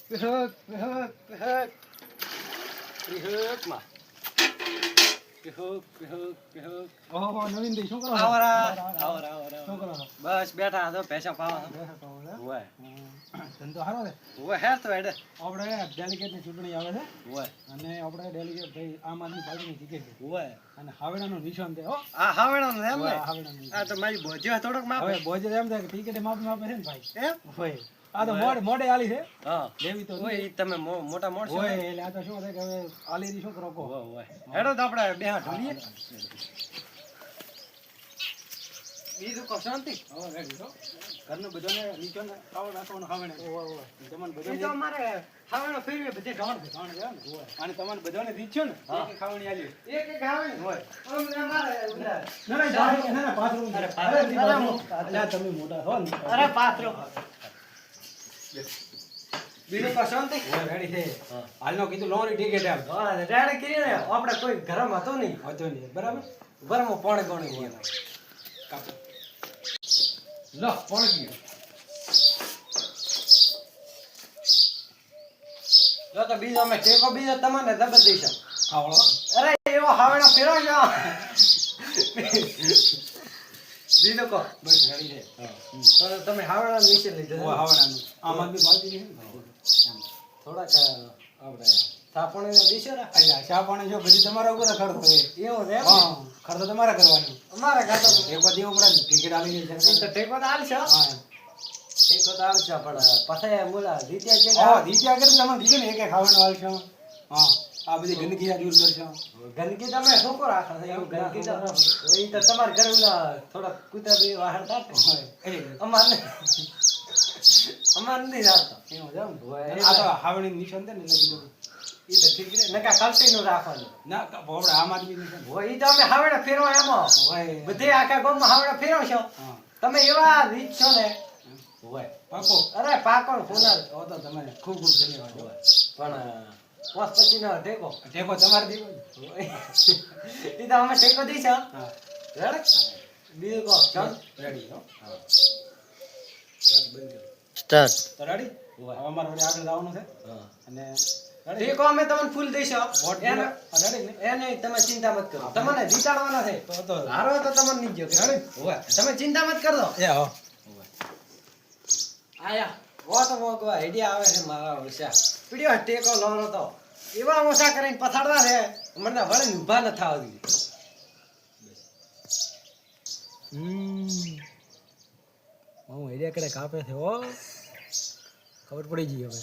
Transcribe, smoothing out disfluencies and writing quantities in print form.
Pihak, pihak, pihak. Pihak mah. Pihak. ઓહો નવીનભાઈ શું કરો છો? આવરા. શું કરો છો? બસ બેઠા તો પૈસા પાવા. બેઠા છો હવે? ઓય. ધંધો સારો છે. ઓય હેર તો એડે. આપણે ડેલિગેટની ચૂંટણી આવે છે ઓય. અને આપણે ડેલિગેટ ભાઈ આમ આદમી પાર્ટીની ટિકિટ છે ઓય. અને હાવડાનું નિશાન છે હો. આ હાવણાનું એમ ને. હાવડાનું આ તો મારી બોજો થોડોક માપ. હવે બોજે એમ થાય કે ટિકિટ માપે છે ને ભાઈ. એમ? હોય આ તો મોડે આલી છે હા. લેવી તો ઓય ઈ તમે મોટા મોણસો. હોય એટલે આ તો શું થાય કે હવે આલીની શું કરો કહો. ઓય. હેડો તો આપણે બે હાથ ઢોલીએ. બીજું કો શાંતિ? હવે રેડી છો ઘરનું બધાને નીચો ને ખાવા રાખવાનું હાવણે તમને એ તો બધાને અમારે હાવણો ફેરવે બધે ઢોણ છે. ખાવણ છે ને અને તમને બધાને દીધો ને હા. એક ખાવણી આલી એક હાવણ હોય. અમારે ઉધર. ના પાથરું અરે, પાથરું. અલ્યા તમે મોટા છો ને અરે પાત્રો. બીજું કો શાંતિ? હવે રેડી છે હા. હાલનો કીધું લોન ટિકિટ એમ હા, રેડે કરી ને આપણે કોઈ ગરમ હતો નહીં. હતો નહીં બરાબર ગરમ પાણી ગણી ગયા. કાપો લો કોણ ગયું જો તો બીજો અમે ટેકો બીજો તમને દબત દઈશું. ખાવડો અરે એવો હાવણો ફેરવજો. બીજું કો બસ રેડી છે તો તમે હાવણા નીચે લઈ જજો. હાવડાનું આમ આદમી પાર્ટી નહીં એમ થોડાક આપણે થાપણીને દીશો ને. અલ્યા ચા પાણી જો બધી તમારા ઉપર ખર્ચો હોય એવું છે એમ? હા ખર્ચો તમારે કરવાનો અમારે ગાતો એક વાર દેવું પડે ને ટિકિટ આલી ઈ જાય તો ટેકો તો હાલશે હો. હા ટેકો તો હાલશે પણ પછી મુલા જીત્યા છે હા દીધી આગળ તમને દીધું ને એક ખાવાનું આલશો હા આ બધી ગંદકી આ દૂર કરશો ગંદકી તમે શું કરો રાખો છો? એવું ગંદકી તો ઈ તો તમારે ઘરે ઓલા થોડા કૂતરા બી વાહણ થાય ને. અમારે નહીં રાખતા. એવું છે એમ હોય. આ તો હાવણી નિશાન છે ને એટલે કીધું ઈ તો ઠીક રે નકા કલ્ટીનું રાખવાનું ના આપણે આમ આદમી નિશાન હોય. ઈ તો અમે હાવડે ફેરવા એમાં હોય બધે આખા ગામમાં હાવડે ફેરવશો હા તમે એવા રીત છો ને. હોય પાકો અરે પાકોણ સોનાર. તો તમને ખૂબ ખૂબ ધન્યવાદ હોય પણ પાંચ પછી નો ટેકો ટેકો તમારે દેવો ઈ તો અમે ટેકો દઈશું. હા રેડ બીજું કહો ચાલ રેડી હો સ્ટાર્ટ. તો રેડી હવે અમારે વળી આગળ જવાનું છે અને રેડી ટેકો અમે તમને ફૂલ દઈશું. વોટ એને- રેડી ને એને તમે ચિંતા મત કરો. તમને જીતાડવાના છે. તો હારો તો તમને નહીં ગયો રેડી. હોય તમે ચિંતા મત કરજો. એ હો આયા વોટ મોગવા આઈડિયા આવે છે મારા ઓછા પીડ્યો ટેકો લોનો તો એવા ઓછા કરીને પછાડવા છે મને વળીને ઊભા ન થવા દીધી. હું એરિયા કડે કાપે છે હો ખબર પડી ગઈ હવે